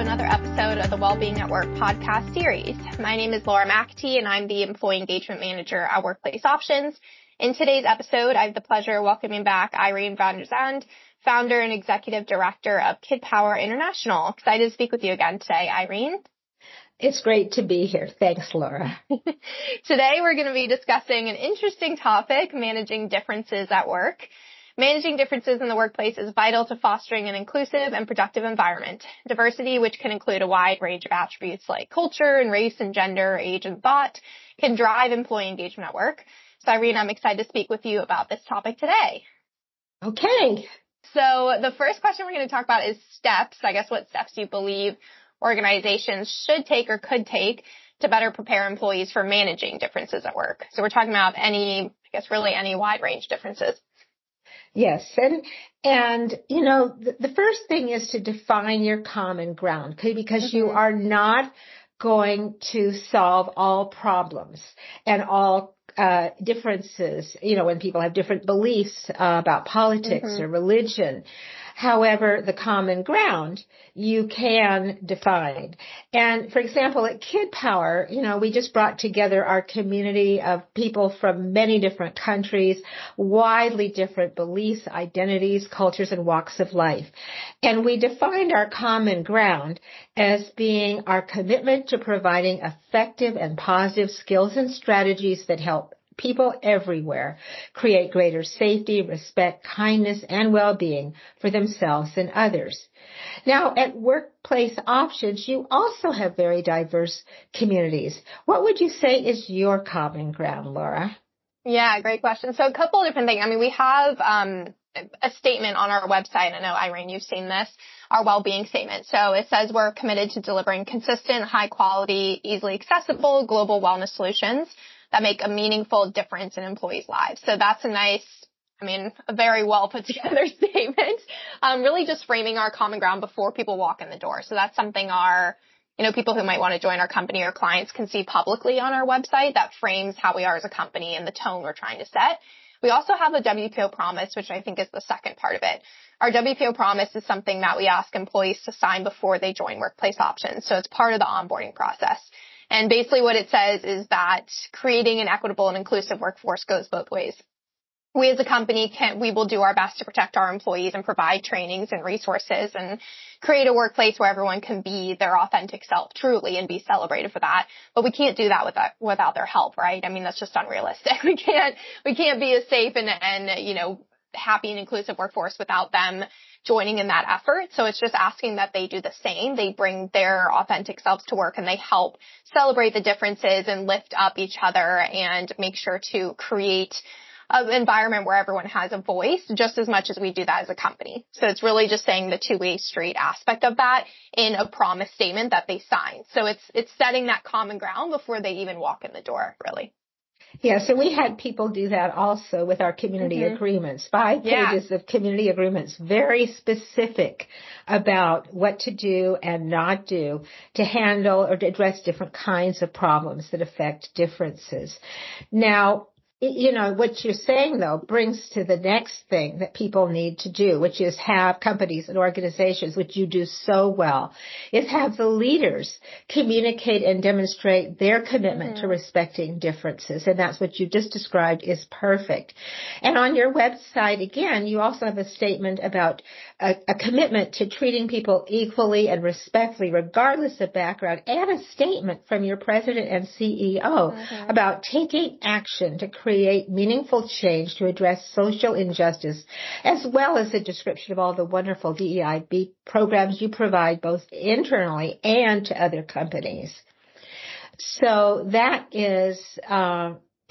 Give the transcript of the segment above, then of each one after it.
to another episode of the Wellbeing at Work podcast series. My name is Laura McAtee, and I'm the Employee Engagement Manager at Workplace Options. In today's episode, I have the pleasure of welcoming back Irene van der Zand, founder and executive director of Kid Power International. Excited to speak with you again today, Irene. It's great to be here. Thanks, Laura. Today, we're going to be discussing an interesting topic, managing differences at work. Managing differences in the workplace is vital to fostering an inclusive and productive environment. Diversity, which can include a wide range of attributes like culture and race and gender, age and thought, can drive employee engagement at work. So, Irene, I'm excited to speak with you about this topic today. Okay. So the first question we're going to talk about is steps. I guess what steps you believe organizations should take or could take to better prepare employees for managing differences at work. So we're talking about any wide range differences. Yes. And you know, the first thing is to define your common ground, okay? Because you are not going to solve all problems and all differences, you know, when people have different beliefs about politics or religion. However, the common ground you can define. And for example, at Kid Power, you know, we just brought together our community of people from many different countries, widely different beliefs, identities, cultures, and walks of life. And we defined our common ground as being our commitment to providing effective and positive skills and strategies that help people everywhere create greater safety, respect, kindness, and well-being for themselves and others. Now, at Workplace Options, you also have very diverse communities. What would you say is your common ground, Laura? Yeah, great question. So a couple of different things. I mean, we have a statement on our website. I know, Irene, you've seen this, our well-being statement. So it says we're committed to delivering consistent, high-quality, easily accessible global wellness solutions that make a meaningful difference in employees' lives. So that's a very well put together statement. Really just framing our common ground before people walk in the door. So that's something people who might want to join our company or clients can see publicly on our website that frames how we are as a company and the tone we're trying to set. We also have a WPO promise, which I think is the second part of it. Our WPO promise is something that we ask employees to sign before they join Workplace Options. So it's part of the onboarding process. And basically what it says is that creating an equitable and inclusive workforce goes both ways. We as a company we will do our best to protect our employees and provide trainings and resources and create a workplace where everyone can be their authentic self truly and be celebrated for that. But we can't do that without their help, right? I mean, that's just unrealistic. We can't be a safe and happy and inclusive workforce without them joining in that effort. So it's just asking that they do the same. They bring their authentic selves to work and they help celebrate the differences and lift up each other and make sure to create an environment where everyone has a voice just as much as we do that as a company. So it's really just saying the two-way street aspect of that in a promise statement that they sign. So it's setting that common ground before they even walk in the door, really. Yeah, so we had people do that also with our community agreements, 5 pages of community agreements, very specific about what to do and not do to handle or to address different kinds of problems that affect differences. Now, you know, what you're saying, though, brings to the next thing that people need to do, which is have companies and organizations, which you do so well, is have the leaders communicate and demonstrate their commitment to respecting differences. And that's what you just described is perfect. And on your website, again, you also have a statement about a commitment to treating people equally and respectfully, regardless of background, and a statement from your president and CEO about taking action to create meaningful change to address social injustice, as well as a description of all the wonderful DEIB programs you provide both internally and to other companies. So that is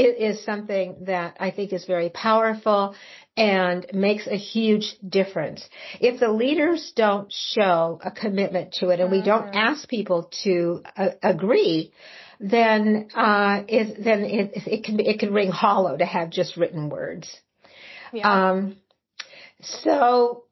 it is something that I think is very powerful and makes a huge difference. If the leaders don't show a commitment to it and we don't ask people to agree, then it can ring hollow to have just written words. Yeah. So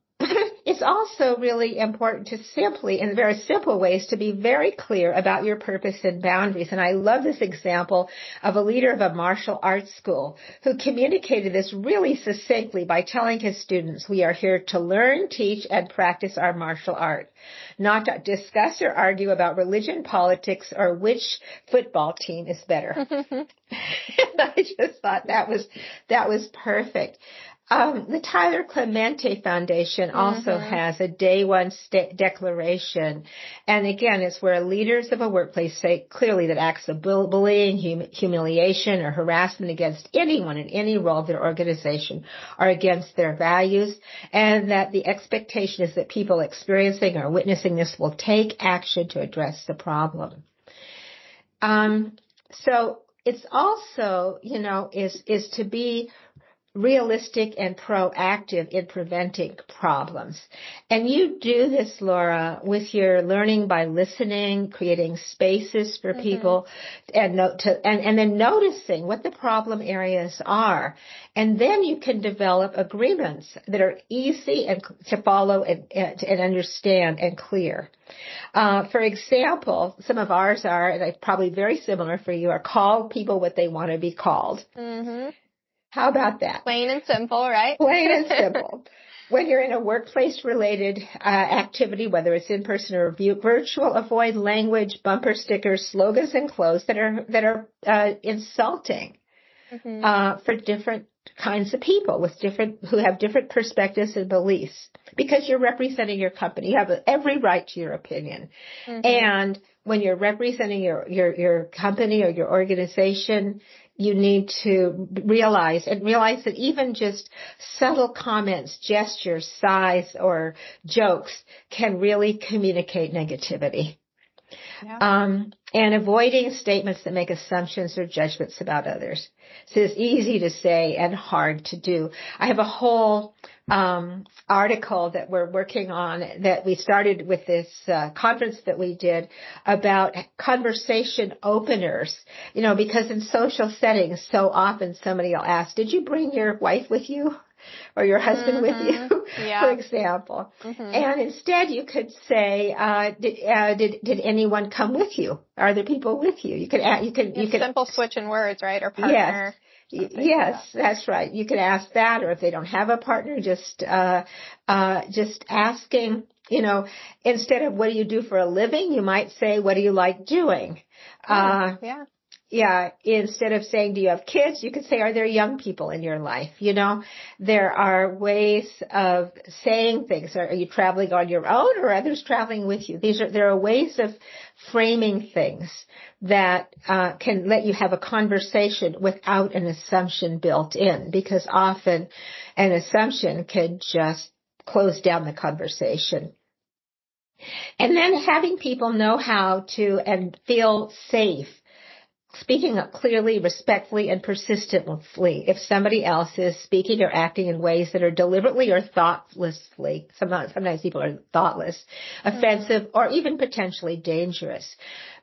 it's also really important to simply, in very simple ways, to be very clear about your purpose and boundaries. And I love this example of a leader of a martial arts school who communicated this really succinctly by telling his students, we are here to learn, teach, and practice our martial art, not to discuss or argue about religion, politics, or which football team is better. And I just thought that was perfect. The Tyler Clemente Foundation also has a day one declaration. And again, it's where leaders of a workplace say clearly that acts of bullying, humiliation, or harassment against anyone in any role of their organization are against their values, and that the expectation is that people experiencing or witnessing this will take action to address the problem. So it's also, is to be realistic and proactive in preventing problems. And you do this, Laura, with your learning by listening, creating spaces for people, and then noticing what the problem areas are. And then you can develop agreements that are easy and to follow and understand and clear. For example, some of ours are, and probably very similar for you, are call people what they want to be called. How about that? Plain and simple, right? Plain and simple. When you're in a workplace-related activity, whether it's in person or virtual, avoid language, bumper stickers, slogans, and clothes that are insulting for different kinds of people who have different perspectives and beliefs. Because you're representing your company, you have every right to your opinion, and when you're representing your company or your organization, you need to realize that even just subtle comments, gestures, sighs, or jokes can really communicate negativity. Yeah. And avoiding statements that make assumptions or judgments about others. So it's easy to say and hard to do. I have a whole article that we're working on that we started with this conference that we did about conversation openers, because in social settings, so often somebody will ask, did you bring your wife with you? Or your husband with you, for example. And instead you could say, did anyone come with you? Are there people with you? You can simple switch in words, right? Or partner. Yes, that's right. You could ask that, or if they don't have a partner, just asking, instead of what do you do for a living, you might say, what do you like doing? Yeah, instead of saying, do you have kids, you could say, are there young people in your life? There are ways of saying things. Are you traveling on your own or are others traveling with you? There are ways of framing things that can let you have a conversation without an assumption built in, because often an assumption can just close down the conversation. And then having people know how to and feel safe speaking up clearly, respectfully, and persistently if somebody else is speaking or acting in ways that are deliberately or thoughtlessly, sometimes people are thoughtless, offensive, or even potentially dangerous.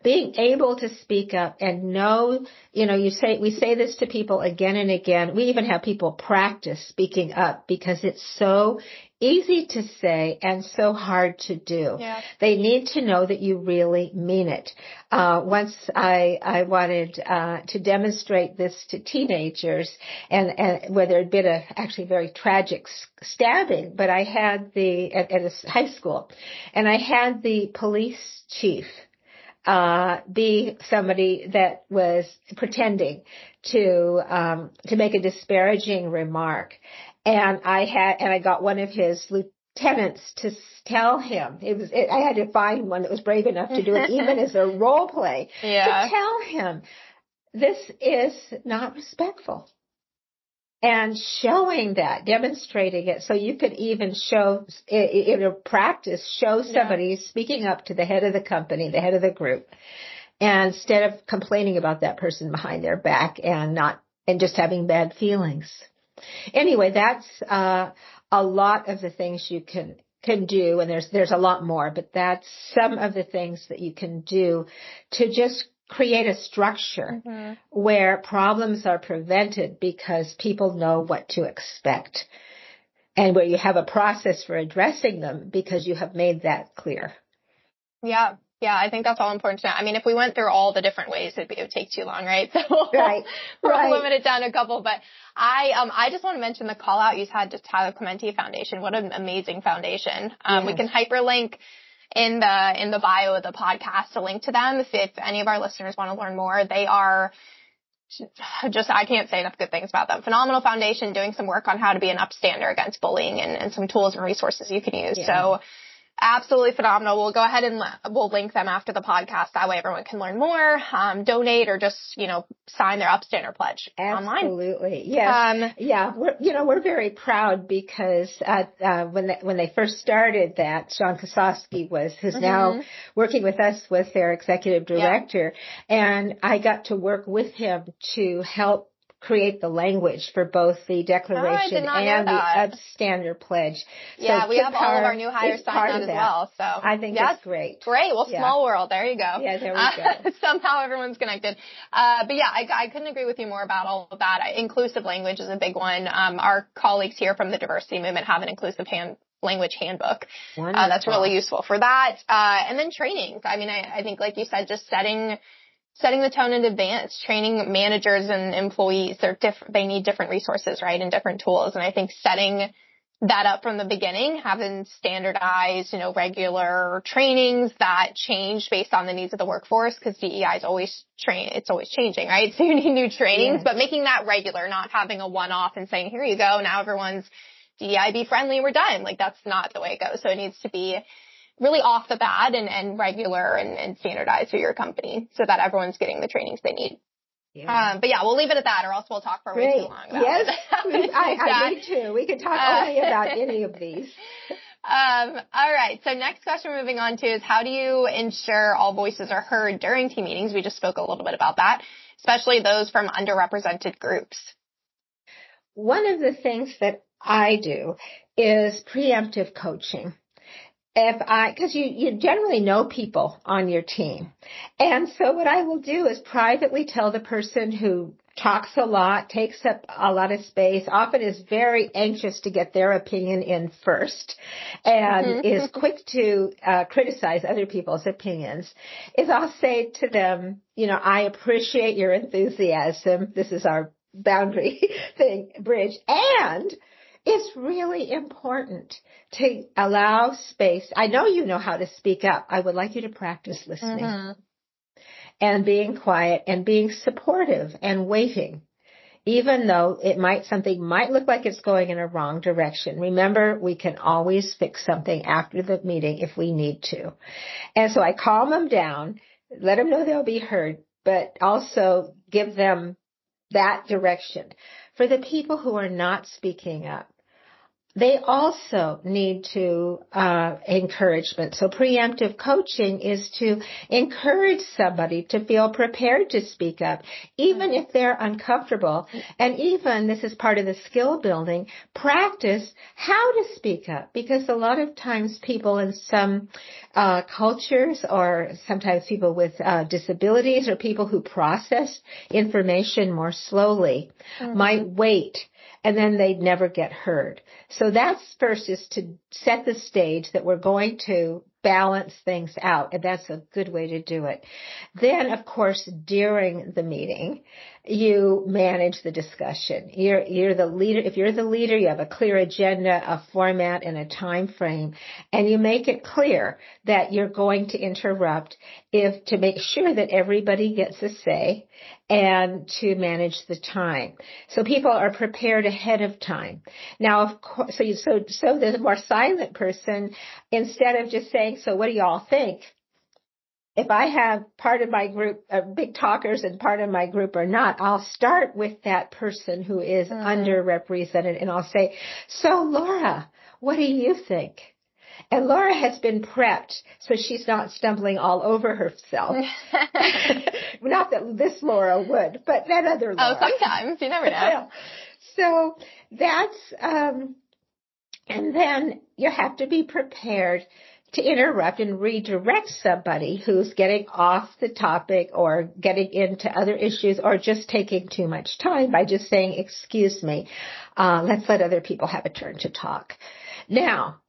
Being able to speak up and know, we say this to people again and again. We even have people practice speaking up because it's so easy to say and so hard to do. Yeah. They need to know that you really mean it. Once I wanted to demonstrate this to teenagers, and where there had been actually very tragic stabbing, but I had at a high school, and I had the police chief be somebody that was pretending to make a disparaging remark. And I got one of his lieutenants to tell him, I had to find one that was brave enough to do it even as a role play, to tell him, this is not respectful. And showing that, demonstrating it, so you could even show, in a practice, show somebody speaking up to the head of the company, the head of the group, and instead of complaining about that person behind their back and just having bad feelings. Anyway, that's a lot of the things you can do, and there's a lot more, but that's some of the things that you can do to just create a structure where problems are prevented because people know what to expect. and where you have a process for addressing them because you have made that clear. Yeah. Yeah, I think that's all important to know. I mean, if we went through all the different ways, it would take too long, right? So we'll limit it down to a couple. But I just want to mention the call out you had to Tyler Clementi Foundation. What an amazing foundation. Yes. We can hyperlink in the bio of the podcast a link to them if any of our listeners want to learn more. They are just, I can't say enough good things about them. Phenomenal foundation, doing some work on how to be an upstander against bullying and some tools and resources you can use. Yeah. So absolutely phenomenal. We'll go ahead and we'll link them after the podcast. That way everyone can learn more, donate, or just, sign their upstander pledge online. Absolutely. Yes. We're very proud because, when they first started that, Sean Kosofsky who's now working with us, was their executive director. Yeah. And I got to work with him to help create the language for both the declaration and the upstander pledge. Yeah, so we have all of our new hires signed on as well. So I think that's great. Great. Well, small world. There you go. Yeah, there we go. Somehow everyone's connected. But yeah, I couldn't agree with you more about all of that. Inclusive language is a big one. Our colleagues here from the diversity movement have an inclusive language handbook. That's really useful for that. And then trainings. I mean, I think, like you said, just setting the tone in advance, training managers and employees. They need different resources, right, and different tools. And I think setting that up from the beginning, having standardized, regular trainings that change based on the needs of the workforce, because DEI is always it's always changing, right? So you need new trainings, but making that regular, not having a one-off and saying, here you go, now everyone's DEI be friendly, we're done. Like, that's not the way it goes. So it needs to be really off the bat and regular and standardized for your company so that everyone's getting the trainings they need. Yeah. But yeah, we'll leave it at that, or else we'll talk for way too long about it. I do too. We could talk only about any of these. All right. So next question we're moving on to is, how do you ensure all voices are heard during team meetings? We just spoke a little bit about that, especially those from underrepresented groups. One of the things that I do is preemptive coaching. Because you generally know people on your team. And so what I will do is privately tell the person who talks a lot, takes up a lot of space, often is very anxious to get their opinion in first, and is quick to criticize other people's opinions, is I'll say to them, I appreciate your enthusiasm. This is our boundary bridge. And it's really important to allow space. I know you know how to speak up. I would like you to practice listening and being quiet and being supportive and waiting, even though something might look like it's going in a wrong direction. Remember, we can always fix something after the meeting if we need to. And so I calm them down, let them know they'll be heard, but also give them that direction. For the people who are not speaking up, they also need to encouragement. So preemptive coaching is to encourage somebody to feel prepared to speak up, even if they're uncomfortable. And even, this is part of the skill building, practice how to speak up. Because a lot of times people in some cultures, or sometimes people with disabilities, or people who process information more slowly, might wait, and then they'd never get heard. So that's first, is to set the stage that we're going to balance things out, and that's a good way to do it. Then, of course, during the meeting, you manage the discussion. You're the leader. If you're the leader, you have a clear agenda, a format, and a time frame, and you make it clear that you're going to interrupt to make sure that everybody gets a say, and to manage the time. So people are prepared ahead of time. Now, of course, so the more silent person, instead of just saying, so what do y'all think? If I have part of my group big talkers and part of my group are not, I'll start with that person who is underrepresented, and I'll say, so Laura, what do you think? And Laura has been prepped, so she's not stumbling all over herself. Not that this Laura would, but that other Laura. Oh, sometimes. You never know. So that's, and then you have to be prepared to interrupt and redirect somebody who's getting off the topic or getting into other issues or just taking too much time by just saying, excuse me, let's let other people have a turn to talk. Now,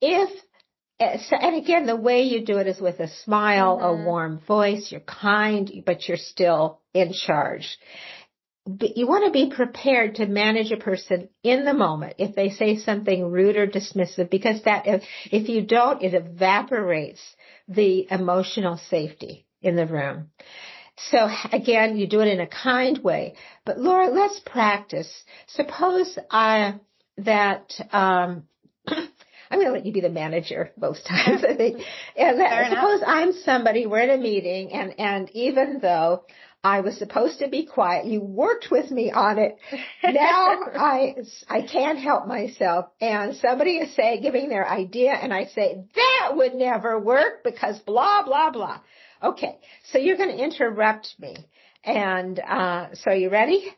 and again, the way you do it is with a smile, a warm voice, you're kind, but you're still in charge. But you want to be prepared to manage a person in the moment if they say something rude or dismissive, because that, if you don't, it evaporates the emotional safety in the room. So again, you do it in a kind way. But Laura, let's practice. Suppose I'm going to let you be the manager most times, I think. Suppose I'm somebody, we're in a meeting, and even though I was supposed to be quiet, you worked with me on it. Now I can't help myself. And somebody is giving their idea, and I say, that would never work because blah, blah, blah. Okay, so you're going to interrupt me. And so you ready?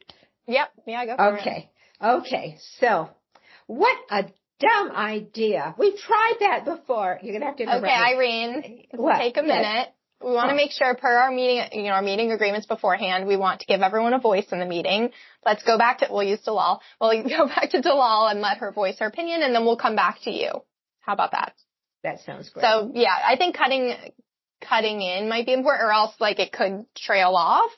Yep. Yeah, go for it. Okay, so what a dumb idea. We've tried that before. You're going to have to interrupt me. Okay, Irene, take a minute. We want to make sure per our meeting, our meeting agreements beforehand, we want to give everyone a voice in the meeting. Let's go back to, we'll use Dalal. We'll go back to Dalal and let her voice her opinion, and then we'll come back to you. How about that? That sounds great. So yeah, I think cutting in might be important, or else it could trail off.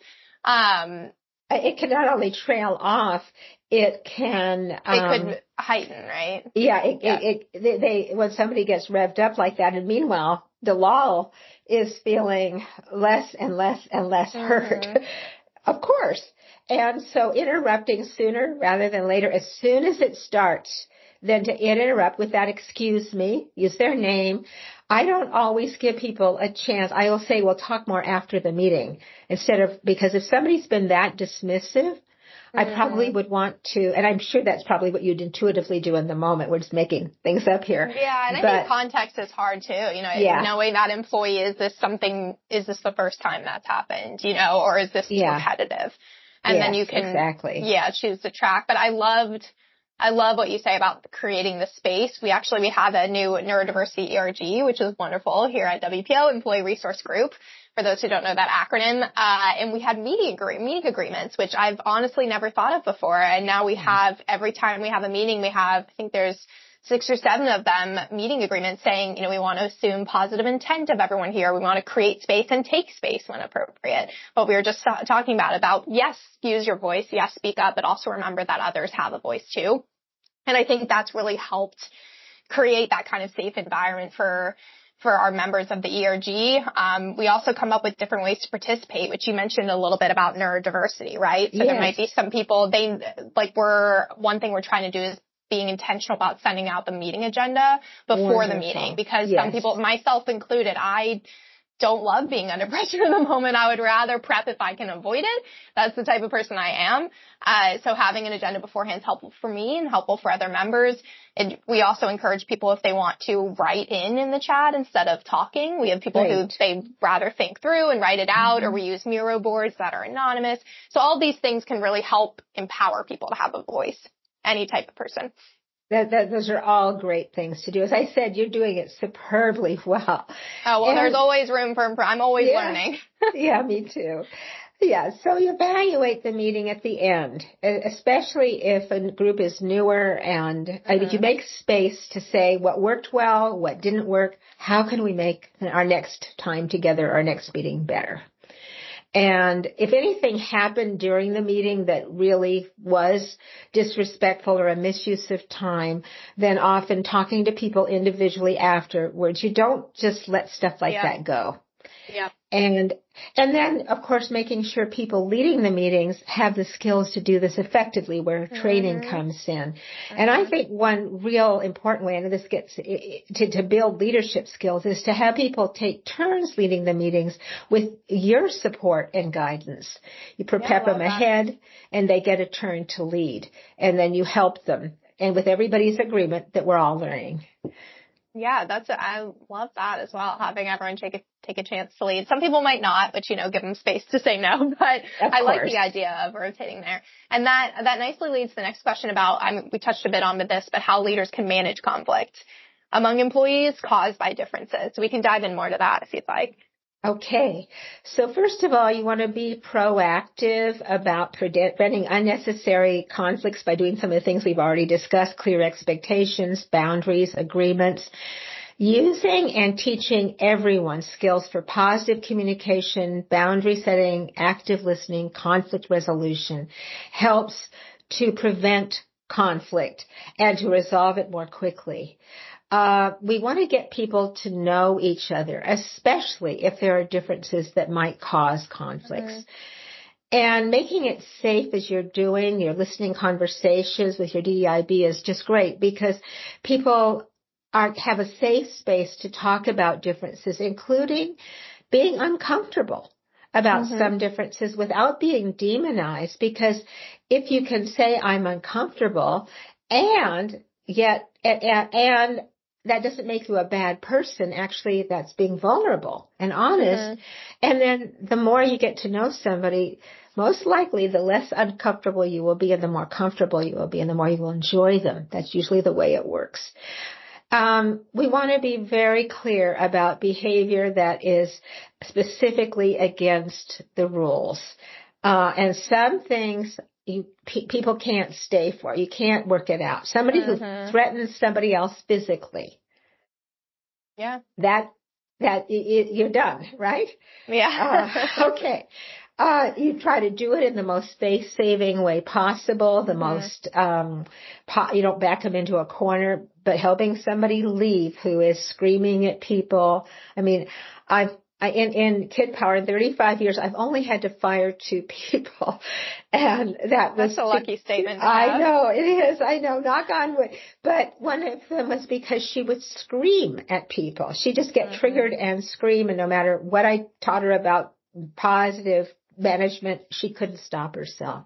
It can not only trail off, it can, it could heighten, right? Yeah, when somebody gets revved up like that, and meanwhile, Dalal is feeling less and less and less hurt, of course. And so interrupting sooner rather than later, as soon as it starts, then to interrupt with that, excuse me, use their name. I don't always give people a chance. I will say, we'll talk more after the meeting because if somebody's been that dismissive, I probably would want to, and I'm sure that's probably what you'd intuitively do in the moment. We're just making things up here. Yeah, and I think context is hard too. Knowing that employee, is this the first time that's happened, or is this repetitive? And then you can, choose the track. But I love what you say about creating the space. We have a new neurodiversity ERG, which is wonderful here at WPO, Employee Resource Group, for those who don't know that acronym. And we had meeting agreements, which I've honestly never thought of before. And now we have, every time we have a meeting, I think there's 6 or 7 of them, meeting agreements saying, we want to assume positive intent of everyone here. We want to create space and take space when appropriate. But we were just talking about, yes, use your voice. Yes, speak up, but also remember that others have a voice too. And I think that's really helped create that kind of safe environment for our members of the ERG. We also come up with different ways to participate, which you mentioned a little bit about neurodiversity, right? So there might be some people, one thing we're trying to do is being intentional about sending out the meeting agenda before the meeting, because some people, myself included, I don't love being under pressure in the moment. I would rather prep if I can avoid it. That's the type of person I am. So having an agenda beforehand is helpful for me and helpful for other members. And we also encourage people, if they want to, write in the chat instead of talking. We have people who they rather think through and write it out, or we use Miro boards that are anonymous. So all these things can really help empower people to have a voice, any type of person. Those are all great things to do. As I said, you're doing it superbly well. Oh, well, there's always room for improvement. I'm always learning. Yeah, me too. Yeah, so you evaluate the meeting at the end, especially if a group is newer, and you make space to say what worked well, what didn't work, how can we make our next time together, our next meeting better. And if anything happened during the meeting that really was disrespectful or a misuse of time, then often talking to people individually afterwards, you don't just let stuff like that go. Yeah. And then, of course, making sure people leading the meetings have the skills to do this effectively, where training comes in. And I think one real important way, and this gets to build leadership skills, is to have people take turns leading the meetings with your support and guidance. You prep them ahead, and they get a turn to lead. And then you help them, and with everybody's agreement that we're all learning. Yeah, I love that as well, having everyone take a chance to lead. Some people might not, but give them space to say no. But I like the idea of rotating there. And that nicely leads to the next question about, we touched a bit on this, but how leaders can manage conflict. among employees caused by differences. So we can dive in more to that if you'd like. Okay. So first of all, you want to be proactive about preventing unnecessary conflicts by doing some of the things we've already discussed: clear expectations, boundaries, agreements. Using and teaching everyone skills for positive communication, boundary setting, active listening, conflict resolution helps to prevent conflict and to resolve it more quickly. We want to get people to know each other, especially if there are differences that might cause conflicts. Mm-hmm. And making it safe as you're doing your listening conversations with your DEIB is just great, because people have a safe space to talk about differences, including being uncomfortable about mm-hmm. some differences without being demonized. Because if you can say, I'm uncomfortable, and that doesn't make you a bad person. Actually, that's being vulnerable and honest. Mm-hmm. And then the more you get to know somebody, most likely the less uncomfortable you will be and the more comfortable you will be and the more you will enjoy them. That's usually the way it works. We want to be very clear about behavior that is specifically against the rules. And some things people can't stay for. You can't work it out. Somebody mm-hmm. who threatens somebody else physically. Yeah. You're done, right? Yeah. Okay. You try to do it in the most space-saving way possible, the mm-hmm. most, you don't back them into a corner, but helping somebody leave who is screaming at people. I mean, in Kid Power, in 35 years, I've only had to fire 2 people. And that's a lucky statement to have. I know, it is. I know, knock on wood. But one of them was because she would scream at people. She'd just get mm-hmm. triggered and scream, and no matter what I taught her about positive management, she couldn't stop herself.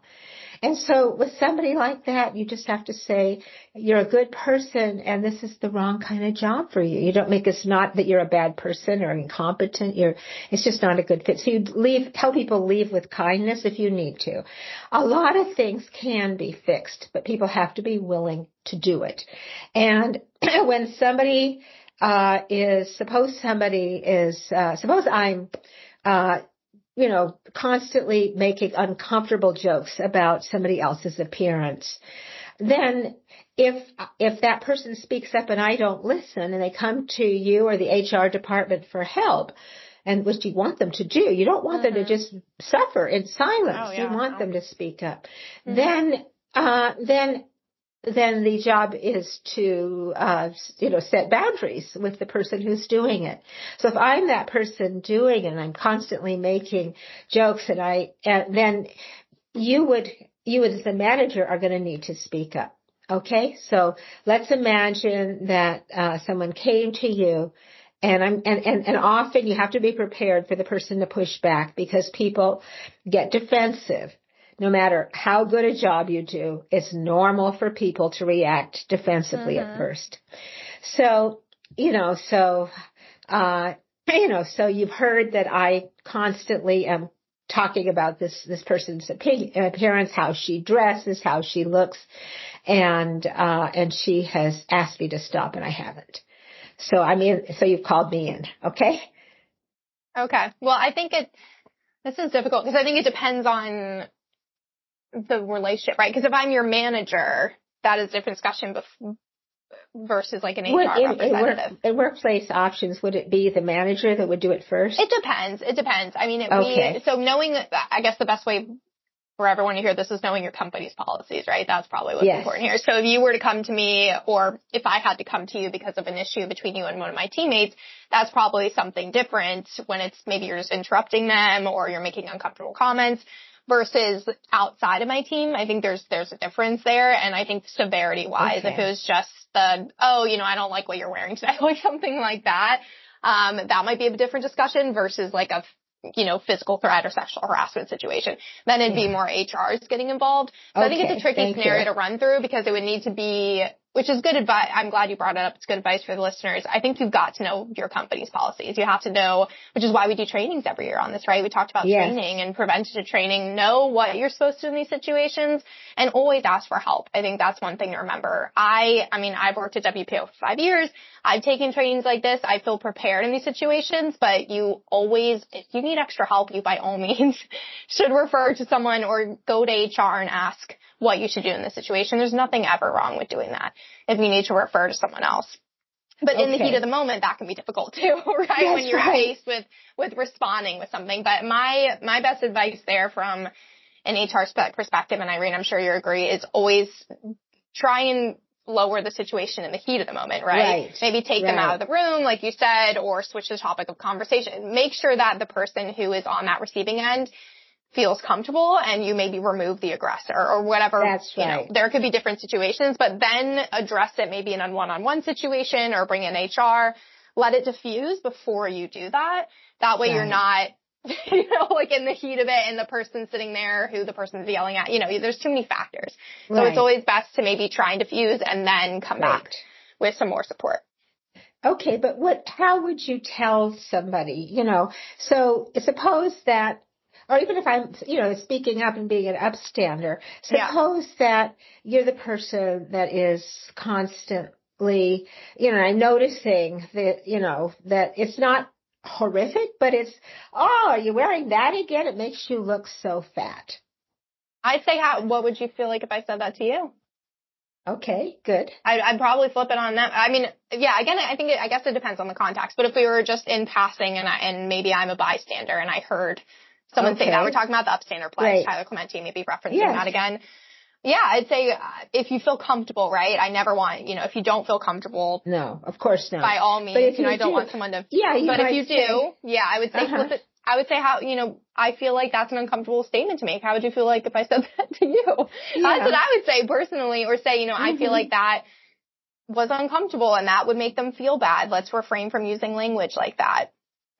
And so with somebody like that, you just have to say, you're a good person and this is the wrong kind of job for you. You don't make it's not that you're a bad person or incompetent. It's just not a good fit. So you help people leave with kindness if you need to. A lot of things can be fixed, but people have to be willing to do it. And when somebody suppose I'm, constantly making uncomfortable jokes about somebody else's appearance, then if that person speaks up and I don't listen and they come to you or the HR department for help, and what you want them to do, you don't want mm-hmm. them to just suffer in silence. Oh, yeah. You want them to speak up. Mm-hmm. Then the job is to, set boundaries with the person who's doing it. So if I'm that person doing it and I'm constantly making jokes then you as the manager are going to need to speak up. Okay. So let's imagine that, someone came to you and often you have to be prepared for the person to push back because people get defensive. No matter how good a job you do, it's normal for people to react defensively mm-hmm. at first. So you've heard that I constantly am talking about this person's appearance, how she dresses, how she looks, and she has asked me to stop and I haven't. So you've called me in, okay? Okay. Well, I think this is difficult because I think it depends on the relationship, right? Because if I'm your manager, that is a different discussion versus like an HR representative. In workplace options, would it be the manager that would do it first? It depends. I mean, so knowing, I guess the best way for everyone to hear this is knowing your company's policies, right? That's probably what's important here. So if you were to come to me, or if I had to come to you because of an issue between you and one of my teammates, that's probably something different when it's maybe you're just interrupting them or you're making uncomfortable comments. Versus outside of my team, I think there's a difference there. And I think severity wise, if it was just I don't like what you're wearing today, like something like that, that might be a different discussion versus like a, physical threat or sexual harassment situation. Then it'd be more HRs getting involved. So I think it's a tricky scenario to run through because it would need to be which is good advice. I'm glad you brought it up. It's good advice for the listeners. I think you've got to know your company's policies. You have to know, which is why we do trainings every year on this, right? We talked about training and preventative training. Know what you're supposed to do in these situations and always ask for help. I think that's one thing to remember. I've worked at WPO for 5 years. I've taken trainings like this. I feel prepared in these situations, but you always, if you need extra help, you by all means should refer to someone or go to HR and ask what you should do in this situation. There's nothing ever wrong with doing that if you need to refer to someone else. But in the heat of the moment, that can be difficult too, right? That's when you're faced with responding with something. But my best advice there from an HR perspective, and Irene, I'm sure you agree, is always try and lower the situation in the heat of the moment, right? Maybe take them out of the room, like you said, or switch the topic of conversation. Make sure that the person who is on that receiving end feels comfortable and you maybe remove the aggressor or whatever. That's right. There could be different situations, but then address it maybe in a one-on-one situation or bring in HR. Let it diffuse before you do that. That way you're not, like in the heat of it and the person sitting there who the person's yelling at, there's too many factors. So it's always best to maybe try and diffuse and then come back with some more support. Okay, but how would you tell somebody, so suppose that, or even if I'm, speaking up and being an upstander, suppose that you're the person that is constantly, noticing that, that it's not horrific, but it's, are you wearing that again? It makes you look so fat. I'd say, what would you feel like if I said that to you? Okay, good. I'd probably flip it on them. I mean, again, I guess it depends on the context, but if we were just in passing and maybe I'm a bystander and I heard someone say that, we're talking about the upstander play, Tyler Clementi, maybe referencing that again. Yeah, I'd say if you feel comfortable, right? I never want, if you don't feel comfortable. No, of course not. By all means, I don't want someone to. But if you do, I would say flip it. I would say I feel like that's an uncomfortable statement to make. How would you feel like if I said that to you? That's what I would say personally, or say, I feel like that was uncomfortable and that would make them feel bad. Let's refrain from using language like that.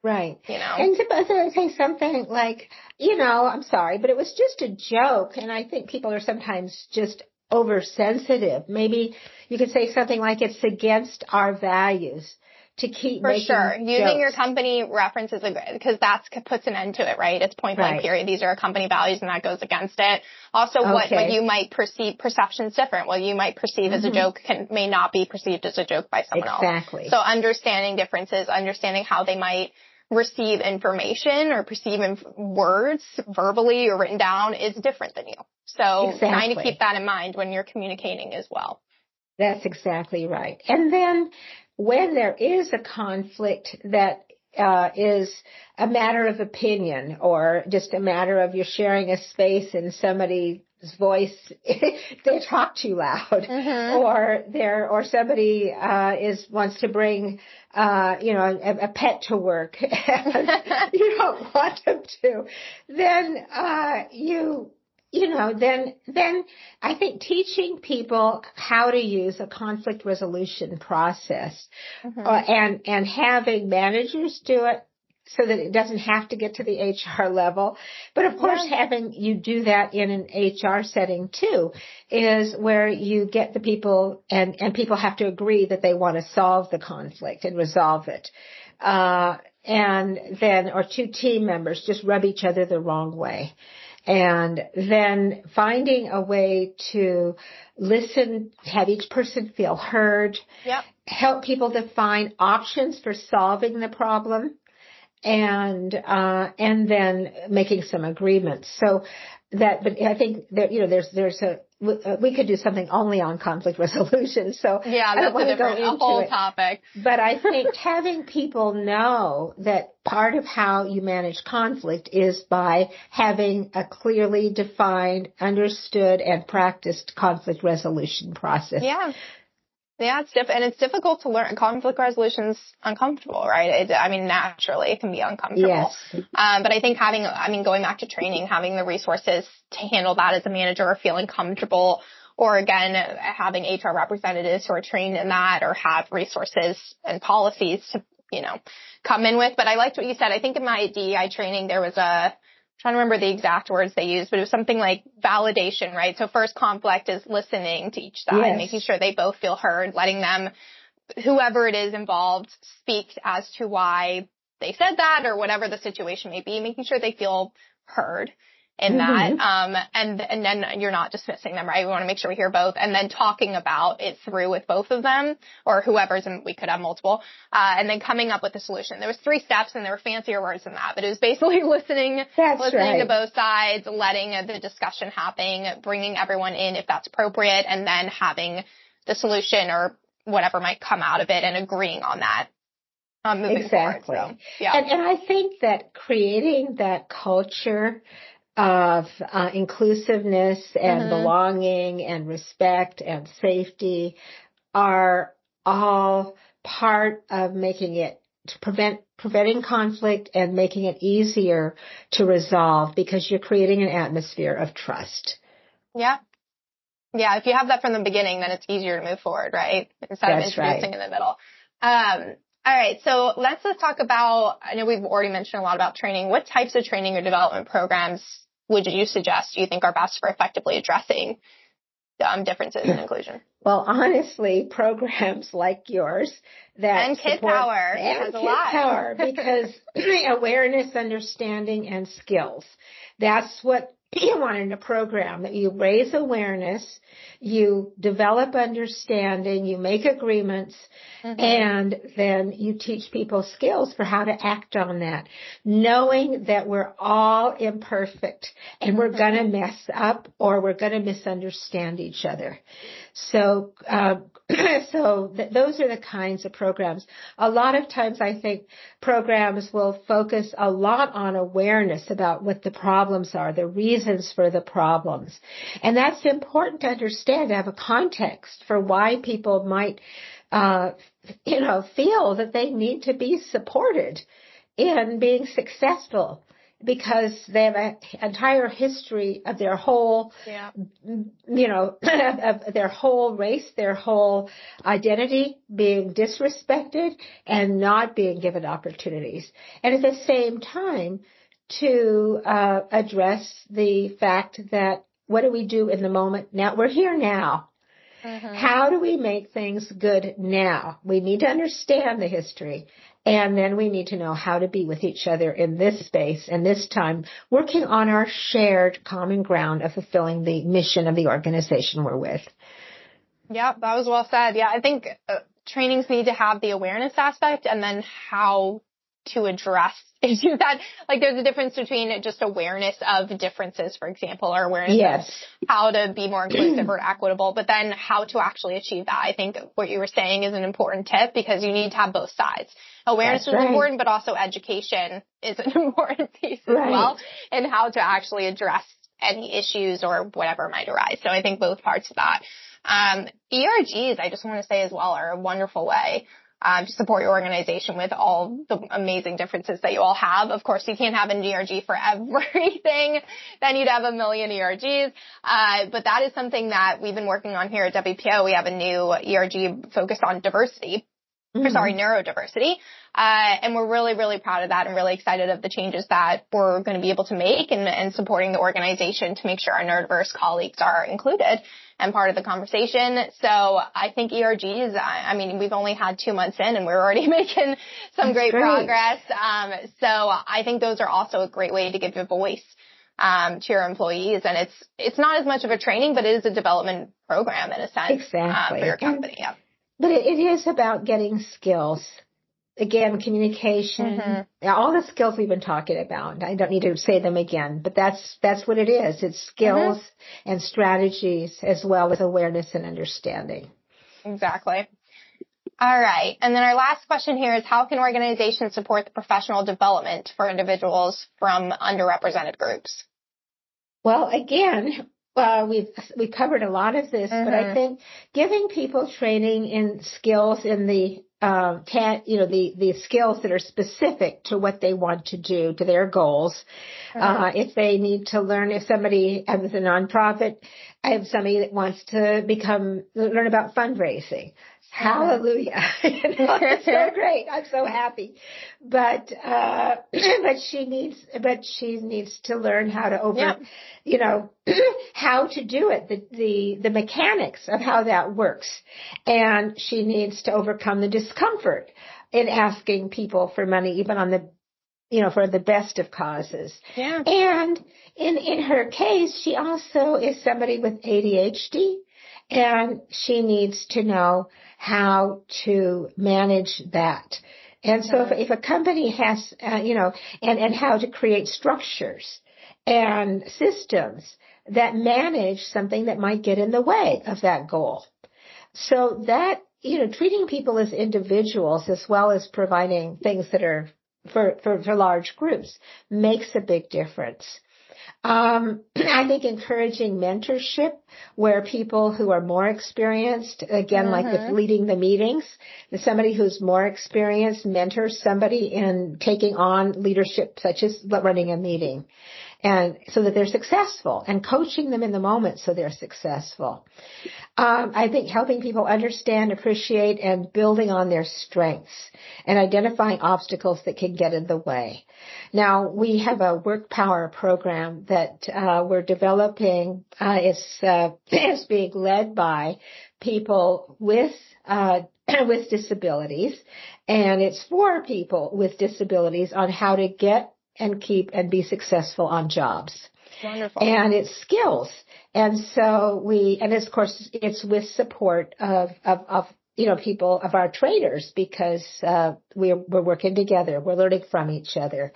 Right. And suppose I say something like, I'm sorry, but it was just a joke. And I think people are sometimes just oversensitive. Maybe you could say something like it's against our values to keep making jokes. Using your company references, because that puts an end to it, right? It's point blank period. These are company values and that goes against it. Also, what you might perceive, perception's different. What you might perceive as a joke may not be perceived as a joke by someone else. Exactly. So understanding differences, understanding how they might receive information or perceive words verbally or written down is different than you. So trying to keep that in mind when you're communicating as well. That's exactly right. And then when there is a conflict that is a matter of opinion or just a matter of you're sharing a space and somebody's voice, they talk too loud, or somebody wants to bring a pet to work and you don't want them to, then then I think teaching people how to use a conflict resolution process and having managers do it so that it doesn't have to get to the HR level. But of course, having you do that in an HR setting too is where you get the people and people have to agree that they want to solve the conflict and resolve it. And then, or two team members just rub each other the wrong way. And then finding a way to listen, have each person feel heard, help people define options for solving the problem, and then making some agreements. So that, but I think that, we could do something only on conflict resolution. So I don't want to go into a whole topic. But I think having people know that part of how you manage conflict is by having a clearly defined, understood, and practiced conflict resolution process. Yeah, it's difficult to learn. Conflict resolution's uncomfortable, right? Naturally it can be uncomfortable. Yes. But I think going back to training, having the resources to handle that as a manager or feeling comfortable, or again, having HR representatives who are trained in that or have resources and policies to, come in with. But I liked what you said. I think in my DEI training, there was trying to remember the exact words they used, but it was something like validation, right? So first conflict is listening to each side, Yes. making sure they both feel heard, letting them, whoever it is involved, speak as to why they said that or whatever the situation may be, making sure they feel heard in that. And then you're not dismissing them, right? We want to make sure we hear both, and then talking about it through with both of them or whoever's, and we could have multiple, and then coming up with a solution. There was 3 steps and there were fancier words than that, but it was basically listening to both sides, letting the discussion happen, bringing everyone in if that's appropriate, and then having the solution or whatever might come out of it and agreeing on that. Moving forward. So, yeah. And I think that creating that culture of inclusiveness and belonging and respect and safety are all part of making it, to preventing conflict and making it easier to resolve, because you're creating an atmosphere of trust. Yeah. Yeah, if you have that from the beginning, then it's easier to move forward, right? Instead of introducing in the middle. All right, so let's talk about, I know we've already mentioned a lot about training. What types of training or development programs would you suggest do you think are best for effectively addressing differences in inclusion? Well, honestly, programs like yours that and Kid Power has a lot. Power, because awareness, understanding, and skills. That's what you want in a program, that you raise awareness, you develop understanding, you make agreements, and then you teach people skills for how to act on that, knowing that we're all imperfect and we're going to mess up or we're going to misunderstand each other. So, those are the kinds of programs. A lot of times I think programs will focus a lot on awareness about what the problems are, the reasons for the problems. And that's important to understand, to have a context for why people might, feel that they need to be supported in being successful, because they have an entire history of their whole, of their whole race, their whole identity being disrespected and not being given opportunities. And at the same time, to address the fact that what do we do in the moment now? We're here now. How do we make things good now? We need to understand the history, and then we need to know how to be with each other in this space and this time, working on our shared common ground of fulfilling the mission of the organization we're with. Yeah, that was well said. Yeah, I think trainings need to have the awareness aspect and then how to address issues that, like, there's a difference between just awareness of differences, for example, or awareness of how to be more inclusive or equitable, but then how to actually achieve that. I think what you were saying is an important tip, because you need to have both sides. Awareness is important, but also education is an important piece as well, and how to actually address any issues or whatever might arise. So I think both parts of that. ERGs, I just want to say as well, are a wonderful way to support your organization with all the amazing differences that you all have. Of course, you can't have an ERG for everything. Then you'd have a million ERGs. But that is something that we've been working on here at WPO. We have a new ERG focused on diversity. Neurodiversity. And we're really, really proud of that and really excited of the changes that we're going to be able to make and supporting the organization to make sure our neurodiverse colleagues are included and part of the conversation. So I think ERGs, I mean, we've only had 2 months in and we're already making some great progress. So I think those are also a great way to give a voice to your employees. And it's not as much of a training, but it is a development program in a sense for your company. But it is about getting skills. Again, communication, all the skills we've been talking about. I don't need to say them again, but that's what it is. It's skills and strategies as well as awareness and understanding. Exactly. All right. And then our last question here is, how can organizations support the professional development for individuals from underrepresented groups? Well, again, we've covered a lot of this, but I think giving people training in skills in the the skills that are specific to what they want to do, to their goals. If they need to learn, if somebody has a nonprofit, I have somebody that wants to learn about fundraising. Hallelujah. It's so great. I'm so happy. But she needs to learn how to how to do it, the mechanics of how that works. And she needs to overcome the discomfort in asking people for money, even on the, for the best of causes. Yeah. And in her case, she also is somebody with ADHD. And she needs to know how to manage that. And so if a company has, and how to create structures and systems that manage something that might get in the way of that goal. So that, treating people as individuals as well as providing things that are for large groups makes a big difference. I think encouraging mentorship where people who are more experienced, again, like with leading the meetings, somebody who's more experienced mentors somebody in taking on leadership, such as running a meeting, and so that they're successful, and coaching them in the moment so they're successful. I think helping people understand, appreciate, and building on their strengths and identifying obstacles that can get in the way. Now, we have a work power program that we're developing. It's being led by people with disabilities, and it's for people with disabilities on how to get and keep and be successful on jobs. Wonderful. And it's skills. And so of course, it's with support of people, of our trainers, because we're working together. We're learning from each other.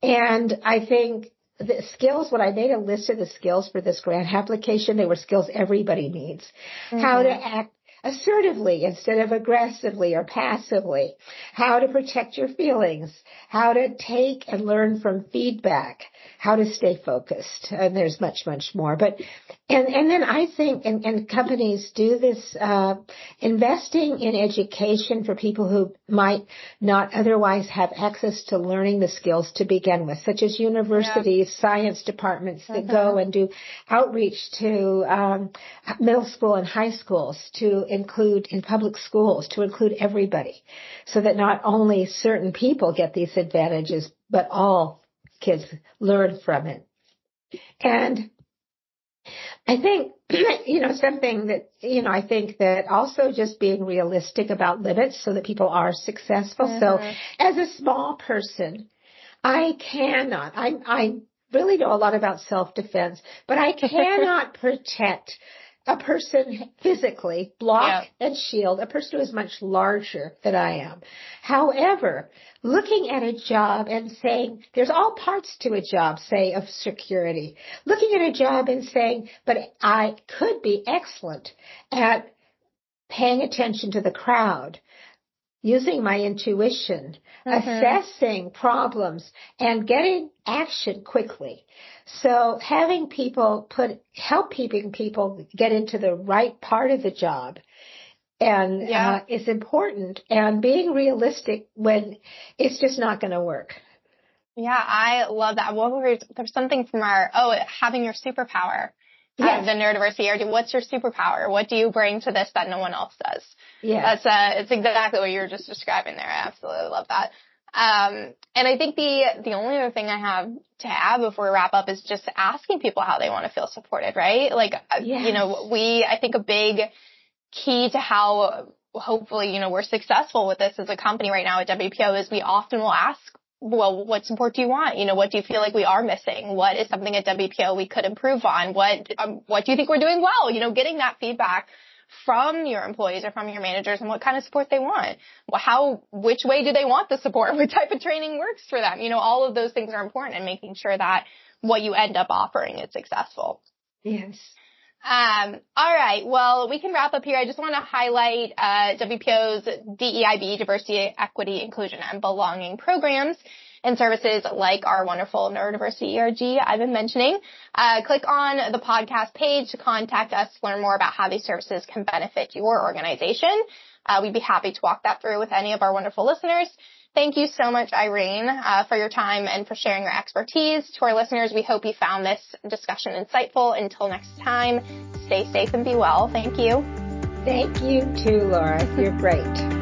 And I think the skills, when I made a list of the skills for this grant application, they were skills everybody needs. How to act assertively instead of aggressively or passively, how to protect your feelings, how to take and learn from feedback, how to stay focused. And there's much, much more. But, and then I think, and companies do this, investing in education for people who might not otherwise have access to learning the skills to begin with, such as universities, science departments that go and do outreach to middle school and high schools, to include in public schools, to include everybody, so that not only certain people get these advantages, but all kids learn from it. And I think, something that, I think that also just being realistic about limits so that people are successful. So as a small person, I really know a lot about self-defense, but I cannot protect a person physically, block and shield, a person who is much larger than I am. However, looking at a job and saying, there's all parts to a job, say, of security. Looking at a job and saying, but I could be excellent at paying attention to the crowd, using my intuition, assessing problems, and getting action quickly. So helping people get into the right part of the job and is important, and being realistic when it's just not going to work. Yeah, I love that. There's something from having your superpower. The neurodiversity ERG. What's your superpower? What do you bring to this that no one else does? Yeah, it's exactly what you were just describing there. I absolutely love that. And I think the only other thing I have to add before we wrap up is just asking people how they want to feel supported, right? Like, I think a big key to how hopefully, we're successful with this as a company right now at WPO is we often will ask, well, what support do you want? What do you feel like we are missing? What is something at WPO we could improve on? What do you think we're doing well? Getting that feedback from your employees or from your managers and what kind of support they want. Which way do they want the support? What type of training works for them? All of those things are important, and making sure that what you end up offering is successful. Yes. All right. Well, we can wrap up here. I just want to highlight WPO's DEIB, Diversity, Equity, Inclusion, and Belonging programs and services like our wonderful neurodiversity ERG I've been mentioning. Click on the podcast page to contact us to learn more about how these services can benefit your organization. We'd be happy to walk that through with any of our wonderful listeners. Thank you so much, Irene, for your time and for sharing your expertise. To our listeners, we hope you found this discussion insightful. Until next time, stay safe and be well. Thank you. Thank you too, Laura. You're great.